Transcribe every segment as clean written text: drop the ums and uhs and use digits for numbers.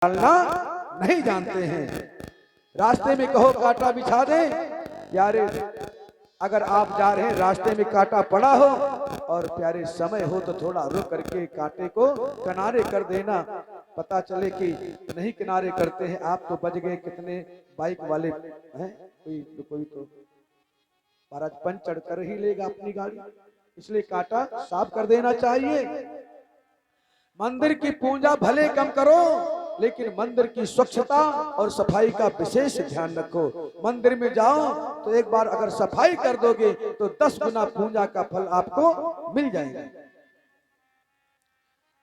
डालना नहीं जानते हैं। रास्ते में कहो कांटा बिछा दे, प्यारे अगर आप जा रहे हैं रास्ते में कांटा पड़ा हो और प्यारे समय हो तो थोड़ा रुक करके कांटे को किनारे कर देना। पता चले कि नहीं किनारे करते हैं आप तो बच गए। कितने बाइक वाले हैं, कोई तो महाराज पंचर कर ही लेगा अपनी गाड़ी, इसलिए कांटा साफ कर देना चाहिए। मंदिर की पूजा भले कम करो लेकिन मंदिर की स्वच्छता और सफाई का विशेष ध्यान रखो। मंदिर में जाओ तो एक बार अगर सफाई कर दोगे तो 10 गुना पूजा का फल आपको मिल जाएगा।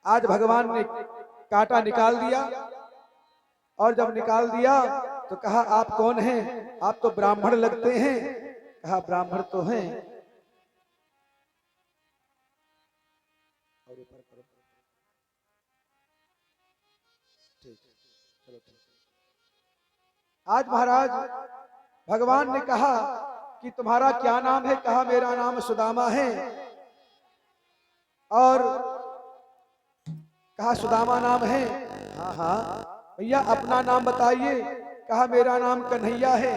आज भगवान ने कांटा निकाल दिया और जब निकाल दिया तो कहा आप कौन हैं? आप तो ब्राह्मण लगते हैं। कहा ब्राह्मण तो हैं। और ऊपर करो, ठीक, चलो ठीक। आज महाराज भगवान ने कहा कि तुम्हारा क्या नाम है? कहा मेरा नाम सुदामा है। और कहा सुदामा नाम है? हाँ हाँ भैया अपना नाम बताइए। कहा मेरा नाम कन्हैया है।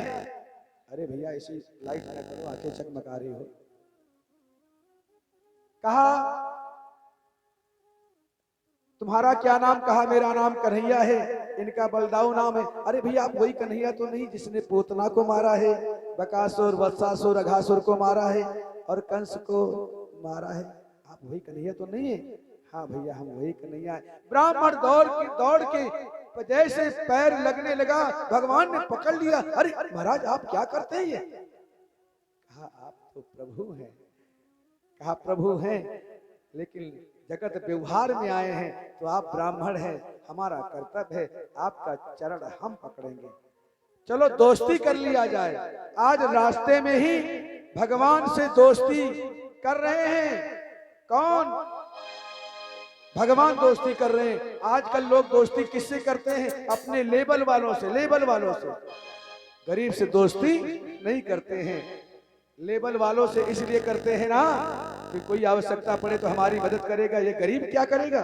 अरे भैया ऐसी लाइट न करो, आंखें चकमका रही हो। कहा तुम्हारा क्या नाम? कहा मेरा नाम कन्हैया है। इनका बलदाऊ नाम है। अरे भैया आप वही कन्हैया तो नहीं जिसने पूतना को मारा है, बकासुर, वत्सासुर, अघासुर को मारा है और कंस को मारा है? आप वही कन्हैया तो नहीं है? हाँ भैया हम वही कन्हैया है। ब्राह्मण दौड़ के जैसे पैर लगने लगा भगवान ने पकड़ लिया। अरे महाराज आप क्या करते हैं? कहा आप तो प्रभु हैं। कहा प्रभु हैं लेकिन जगत व्यवहार में आए हैं तो आप ब्राह्मण हैं, हमारा कर्तव्य है आपका चरण हम पकड़ेंगे। चलो दोस्ती कर लिया जाए। आज रास्ते में ही भगवान से दोस्ती कर रहे हैं। कौन? भगवान दोस्ती कर रहे हैं। आजकल लोग दोस्ती किससे करते हैं? अपने लेबल वालों से। लेबल वालों से, गरीब से दोस्ती नहीं करते हैं। लेबल वालों से इसलिए करते हैं ना कि कोई आवश्यकता पड़े तो हमारी मदद करेगा, ये गरीब क्या करेगा।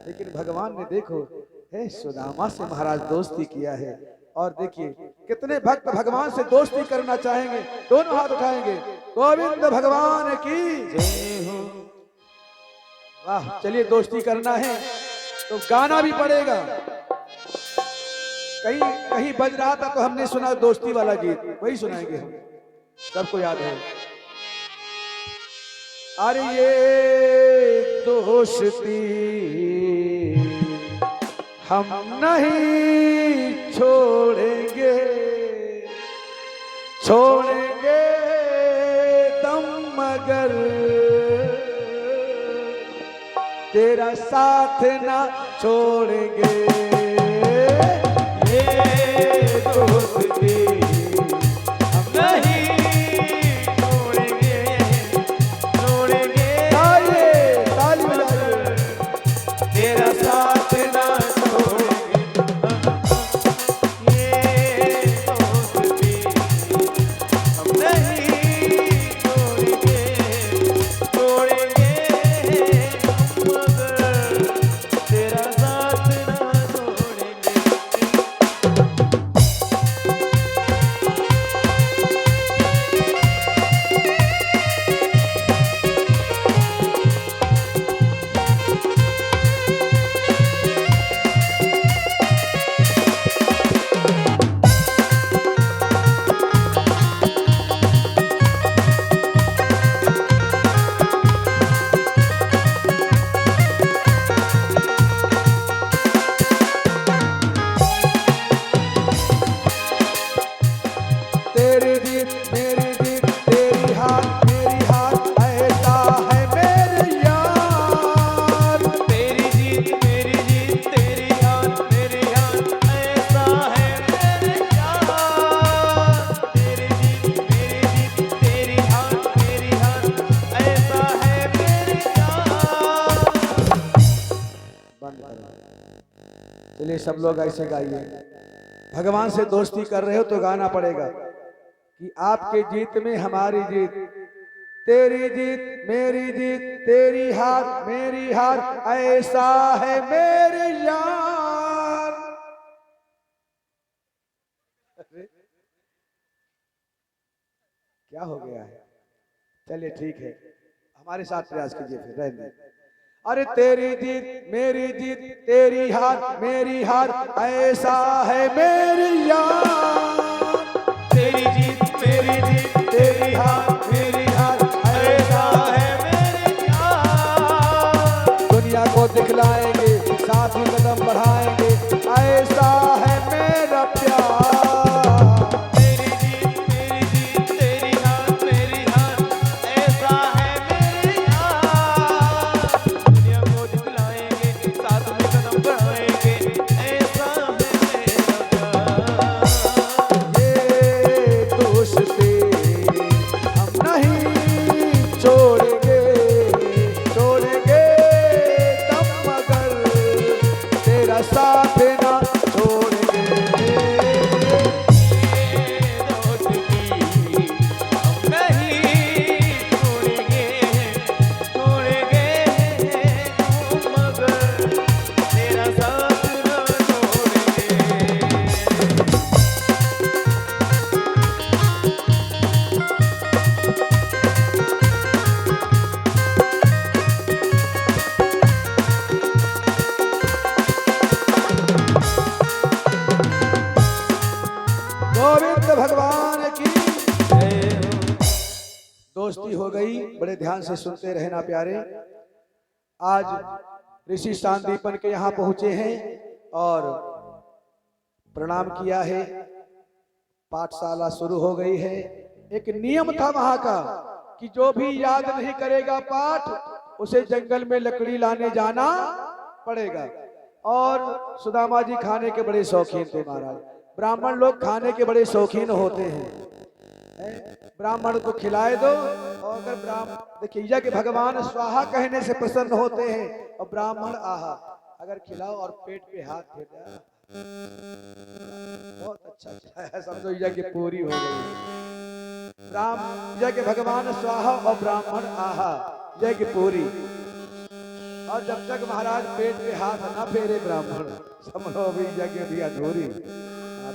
लेकिन भगवान ने देखो है सुदामा से महाराज दोस्ती किया है। और देखिए कितने भक्त भगवान से दोस्ती करना चाहेंगे, दोनों हाथ उठाएंगे। गोविंद भगवान की जय हो। वाह, चलिए दोस्ती करना है तो गाना भी पड़ेगा। कहीं कहीं बज रहा था तो हमने सुना दोस्ती वाला गीत, वही सुनाएंगे हम, सबको याद है। अरे ये दोस्ती हम नहीं छोड़ेंगे, छोड़ेंगे दम मगर तेरा साथ ना छोड़ेंगे। ये दोस्ती हम नहीं छोड़ेंगे, छोड़ेंगे ताली बजाइए, तेरा साथ ना छोड़ेंगे। ये दोस्ती हम नहीं छोड़ेंगे, छोड़ेंगे तेरा साथ ना छोड़ेंगे। तेरी जीत मेरी जीत, तेरी हार मेरी हार, ऐसा है मेरे यार। तेरी जीत मेरी जीत, तेरी हार मेरी हार, ऐसा है मेरे यार। तेरी जीत मेरी जीत, तेरी हार मेरी हार, ऐसा है मेरे यार। बंद करो। चलिए सब लोग ऐसे गाइए। भगवान से दोस्ती कर रहे हो तो गाना पड़ेगा कि आपके जीत में हमारी जीत, तेरी जीत मेरी जीत, तेरी हार मेरी हार, ऐसा है मेरे यार। क्या हो गया है? चलिए ठीक है, हमारे साथ प्रयास कीजिए फिर रहने। अरे तेरी जीत मेरी जीत, तेरी हार मेरी हार, ऐसा है मेरी यार। तेरी जीत मेरी जीत, तेरी हार मेरी हार, ऐसा है मेरी यार। दुनिया को दिखलाएंगे, साथ ही कदम बढ़ाएंगे, ऐसा है मेरा प्यार। तेरी जीत मेरी जीत, तेरी हार मेरी हार, ऐसा है मेरी यार। दुनिया को दिखलाएंगे, साथ में कदम बढ़ाएंगे, ऐसा है मेरा प्यार। ये दोस्ती हम नहीं छोड़ेंगे, छोड़ेंगे तब मगर तेरा साथ ना छोड़ेंगे। दोस्ती हम नहीं छोड़ेंगे, छोड़ेंगे मगर तेरा साथ न छोड़ेंगे। गोविंद भगवान की दोस्ती हो गई। बड़े ध्यान से सुनते रहना प्यारे। आज ऋषि शांतिपन के यहाँ पहुंचे हैं और प्रणाम किया है। पाठशाला शुरू हो गई है। एक नियम था वहां का कि जो भी याद नहीं करेगा पाठ, उसे जंगल में लकड़ी लाने जाना पड़ेगा। और सुदामा जी खाने के बड़े शौकीन थे महाराज। ब्राह्मण लोग खाने के बड़े शौकीन होते हैं। ब्राह्मण को खिलाए दो, और अगर ब्राह्मण देखिए कि भगवान स्वाहा कहने से प्रसन्न होते हैं, और ब्राह्मण आहा अगर खिलाओ और पेट पे हाथ फेर दिया, बहुत अच्छा खिलाया, समझो यज्ञ पूरी हो गई। राम यज्ञ भगवान स्वाहा और ब्राह्मण आहा, यज्ञ पूरी। और जब तक महाराज पेट पे हाथ न फेरे ब्राह्मण, समझो भी यज्ञ भी अधूरी।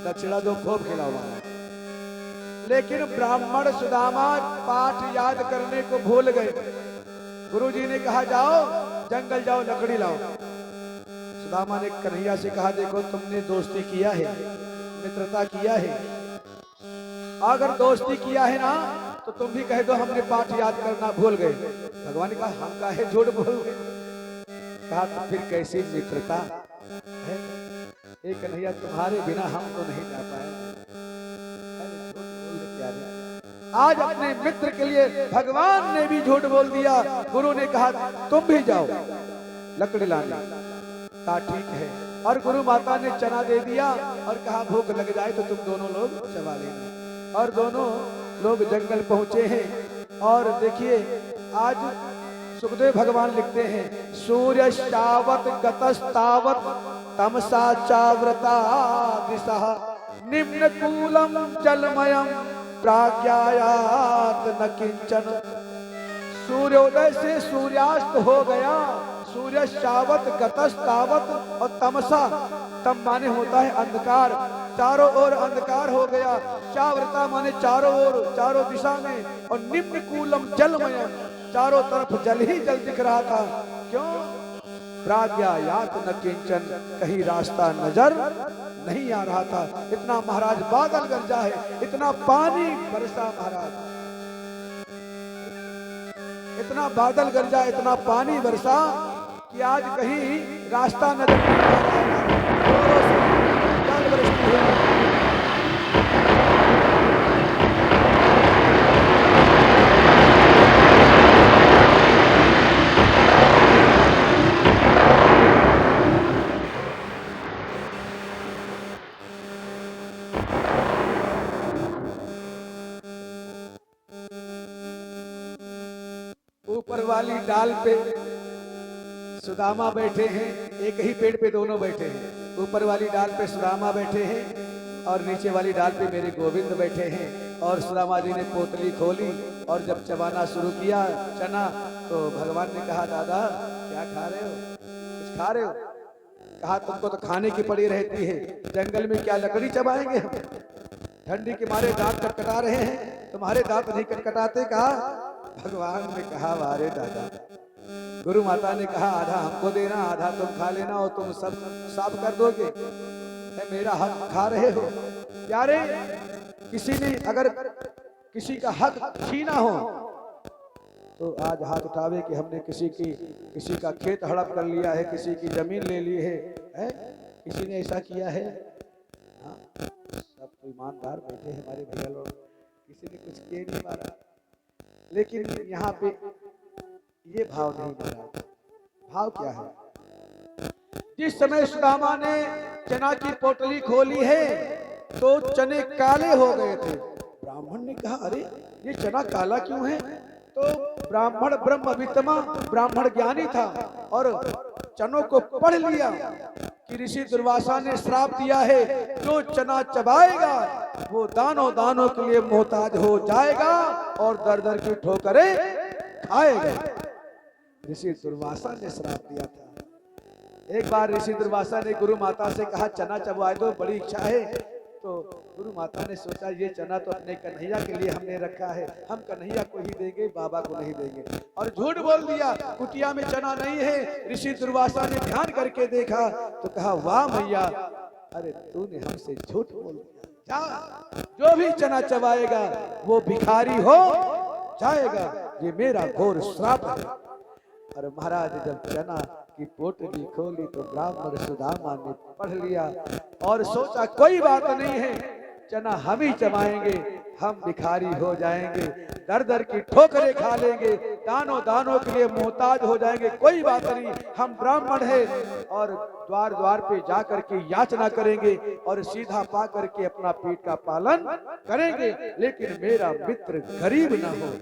दक्षिणा दो खूब खिलाओ महाराज। लेकिन ब्राह्मण सुदामा पाठ याद करने को भूल गए। गुरुजी ने कहा जाओ जंगल जाओ, लकड़ी लाओ। सुदामा ने कन्हैया से कहा देखो तुमने दोस्ती किया है, मित्रता किया है, अगर दोस्ती किया है ना तो तुम भी कह दो हमने पाठ याद करना भूल गए। भगवान ने कहा हम काहे झूठ बोल गए। कहा तो फिर कैसी मित्रता है? एक कन्हैया तुम्हारे बिना हम तो नहीं जा पाए। आज अपने मित्र के लिए भगवान ने भी झूठ बोल दिया। गुरु ने कहा तुम भी जाओ लकड़ी लाने। कहा ठीक है। और गुरु माता ने चना दे दिया और कहा भूख लग जाए तो तुम दोनों लोग चबा लेना। और दोनों लोग जंगल पहुंचे हैं। और देखिए आज सुखदेव भगवान लिखते हैं सूर्य शावत गतस्तावत तमसा चाव्रता दिशा निम्न कूलम जलमयम प्राज्ञायात न किंचन। सूर्योदय से सूर्यास्त हो गया। सूर्य शावत गतस्तावत और तमसा, तम माने होता है अंधकार, चारों ओर अंधकार हो गया। चाव्रता माने चारों ओर, चारों दिशा में। और निम्न कूलम जलमयम, चारों तरफ जल ही जल दिख रहा था। क्यों? प्राज्ञायात न किंचन, कहीं रास्ता नजर नहीं आ रहा था। इतना महाराज बादल गरजा है, इतना पानी बरसा महाराज, इतना बादल गरजा, इतना पानी बरसा कि आज कहीं रास्ता नजर नहीं आ रहा है। जल वृष्टि हुई। ऊपर वाली डाल पे सुदामा बैठे हैं। एक ही पेड़ पे दोनों बैठे हैं। ऊपर वाली डाल पे सुदामा बैठे हैं और नीचे वाली डाल पे मेरे गोविंद बैठे हैं। और सुदामा जी ने पोतली खोली और जब चबाना शुरू किया चना, तो भगवान ने कहा दादा क्या खा रहे हो? कुछ खा रहे हो? कहा तुमको तो खाने की पड़ी रहती है, जंगल में क्या लकड़ी चबाएंगे हम? ठंडी के मारे दांत कटकटा रहे हैं, तुम्हारे दांत नहीं कटकटाते? कहा भगवान ने कहा वारे दादा। गुरु माता ने कहा आधा हमको देना, आधा तुम खा लेना और तुम सब साफ कर दोगे। मेरा हक खा रहे हो प्यारे। किसी ने अगर किसी का हक छीना हो तो आज हाथ उठावे कि हमने किसी का खेत हड़प कर लिया है, किसी की जमीन ले ली है, किसी ने ऐसा किया है? हाँ, सब तो ईमानदार बैठे हैं हमारे भैया लोग, किसी ने कुछ किए नहीं मारा। लेकिन यहाँ पे ये भाव नहीं मारा। भाव क्या है? जिस समय सुदामा ने चना की पोटली खोली है तो चने काले हो गए थे। ब्राह्मण ने कहा अरे ये चना काला क्यों है? तो ब्राह्मण ब्रह्मवित्तमा, ब्राह्मण ज्ञानी था और चनों को पढ़ लिया कि ऋषि दुर्वासा ने श्राप दिया है जो चना चबाएगा वो दानों दानों के लिए मोहताज हो जाएगा और दर दर की ठोकरें खाएगा। ऋषि दुर्वासा ने श्राप दिया था। एक बार ऋषि दुर्वासा ने गुरु माता से कहा चना चबवाए दो, बड़ी इच्छा है। तो गुरु माता ने सोचा ये चना तो अपने कन्हैया के लिए हमने रखा है, हम कन्हैया को ही देंगे, बाबा को नहीं देंगे। और झूठ बोल दिया, कुटिया में चना नहीं है। ऋषि दुर्वासा ने ध्यान करके देखा तो कहा वाह मैया, अरे तूने हमसे झूठ बोल दिया। जा, जो भी चना चबाएगा वो भिखारी हो जाएगा, ये मेरा घोर श्राप है। और महाराज जब चना की पोटली खोली तो ब्राह्मण सुदामा ने पढ़ लिया और सोचा कोई बात नहीं है, चना हम ही चबाएंगे, हम भिखारी हो जाएंगे, दर दर की ठोकरें खा लेंगे, दानों दानों के लिए मोहताज हो जाएंगे, कोई बात नहीं, हम ब्राह्मण हैं। और द्वार द्वार पे जा करके याचना करेंगे और सीधा पा करके अपना पेट का पालन करेंगे, लेकिन मेरा मित्र गरीब ना हो।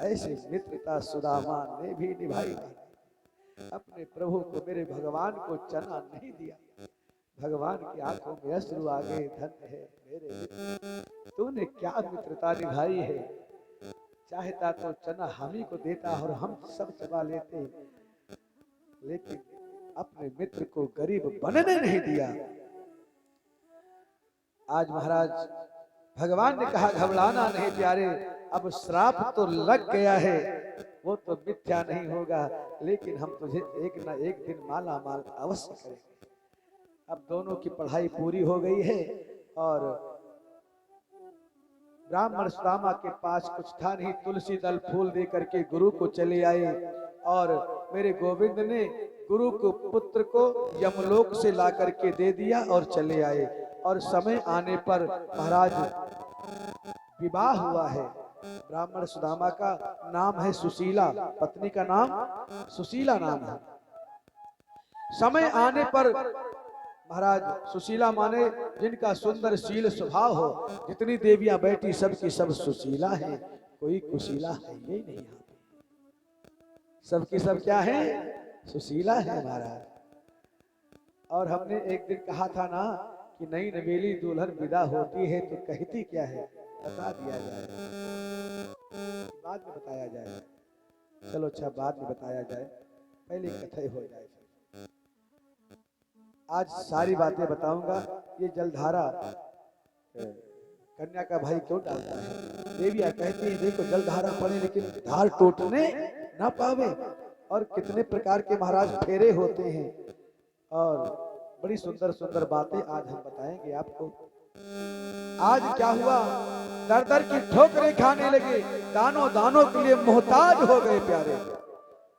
ऐसी मित्रता सुदामा ने भी निभाई। अपने प्रभु को, मेरे भगवान को चना नहीं दिया। भगवान की आंखों में अश्रु आ गए। धन्य है मेरे मित्र, तूने क्या मित्रता निभाई है। चाहता तो चना हम ही को देता और हम सब चबा लेते, लेकिन अपने मित्र को गरीब बनने नहीं दिया। आज महाराज भगवान ने कहा घबराना नहीं प्यारे, अब श्राप तो लग गया है, वो तो मिथ्या नहीं होगा, लेकिन हम तुझे एक न एक दिन माला माल अवश्य करेंगे। अब दोनों की पढ़ाई पूरी हो गई है और ब्राह्मण सुदामा के पास कुछ था नहीं, तुलसी दल फूल दे करके गुरु को चले आए और मेरे गोविंद ने गुरु को पुत्र को यमलोक से ला करके दे दिया और चले आए। और समय आने पर महाराज विवाह हुआ है। ब्राह्मण सुदामा का नाम है सुशीला, पत्नी का नाम सुशीला नाम है। समय आने पर महाराज सुशीला माने जिनका सुंदर शील स्वभाव हो, जितनी देवियां बैठी सबकी सब सुशीला है, कोई कुशीला है ये नहीं। सबकी सब क्या है? सुशीला है महाराज। और हमने एक दिन कहा था ना कि नई नवेली दुल्हन विदा होती है तो कहती क्या है, बता दिया जाए, बाद में बताया जाए। चलो अच्छा बाद में बताया जाए, पहले कथा हो जाए। आज सारी बातें बताऊंगा। ये जलधारा कन्या का भाई क्यों डालता है? देवियां कहती है देखो जलधारा पड़े लेकिन धार टूटने ना पावे। और कितने प्रकार के महाराज फेरे होते हैं और बड़ी सुंदर सुंदर बातें आज हम बताएंगे आपको। आज क्या हुआ, दर दर की ठोकरें खाने लगे, दानों दानों के लिए मोहताज हो गए प्यारे।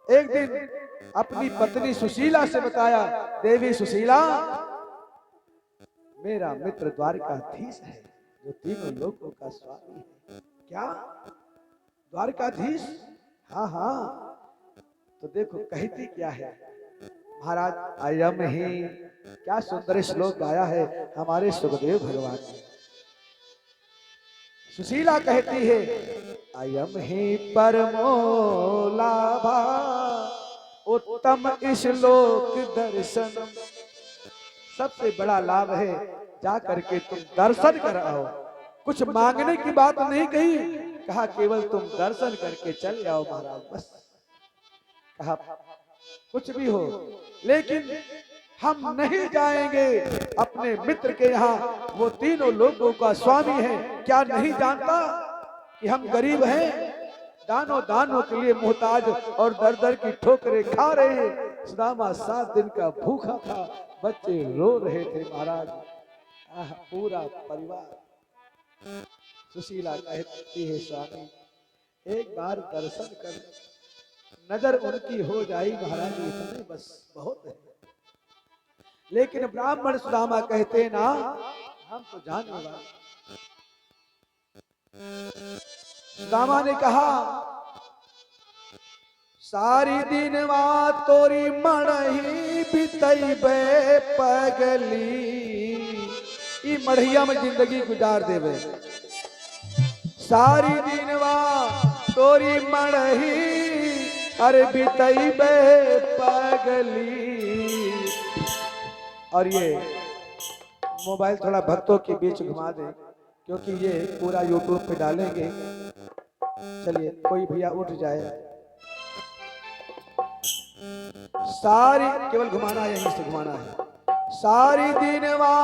एक दिन अपनी पत्नी सुशीला से बताया, देवी सुशीला मेरा मित्र द्वारकाधीश है जो तीनों लोगों का स्वामी है। क्या द्वारकाधीश? हाँ हाँ। तो देखो कहती क्या है महाराज, अयम ही, क्या सुंदर श्लोक गाया है हमारे सुखदेव भगवान ने। सुशीला कहती है अयम ही परमो लाभा उत्तम श्लोक दर्शन। सबसे बड़ा लाभ है जा करके तुम दर्शन कर आओ। कुछ मांगने की बात नहीं कही, कहा केवल तुम दर्शन करके चले आओ महाराज, बस। कहा कुछ भी हो लेकिन हम नहीं जाएंगे अपने मित्र के यहाँ, वो तीनों लोगों का स्वामी है। क्या नहीं जानता कि हम गरीब हैं, दानों दानों के लिए मोहताज और दर दर की ठोकरें खा रहे हैं। सुदामा 7 दिन का भूखा था, बच्चे रो रहे थे महाराज। पूरा परिवार। सुशीला कहती है स्वामी एक बार दर्शन कर, नजर उनकी हो जाई महाराज, इतने बस बहुत है। लेकिन ब्राह्मण सुदामा कहते ना हम तो जाने वाले। सुदामा ने कहा सारी दिनवा तोरी मड़ही बितई बे पगली, ई मढ़िया में जिंदगी गुजार देवे। सारी दिनवा तोरी मड़ही अरे बितई बे पगली। और ये मोबाइल थोड़ा भक्तों के बीच घुमा दे, क्योंकि ये पूरा यूट्यूब पे डालेंगे। चलिए कोई भैया उठ जाए। सारी केवल घुमाना है, यहीं से घुमाना है। सारी दिनवा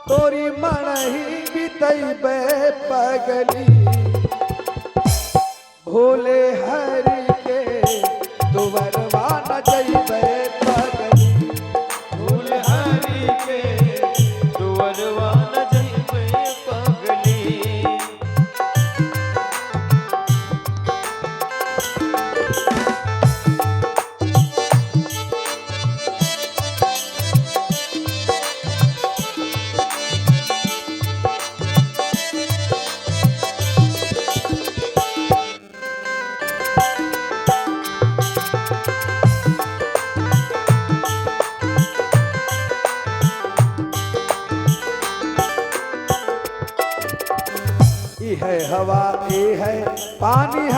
तोरी मणही बितई बे पगली, भोले हरि के दुवरवा न जइबे पगली। भोले हरि के दुवरवा न जइबे पगली। ये है हवा, ये है पानी है।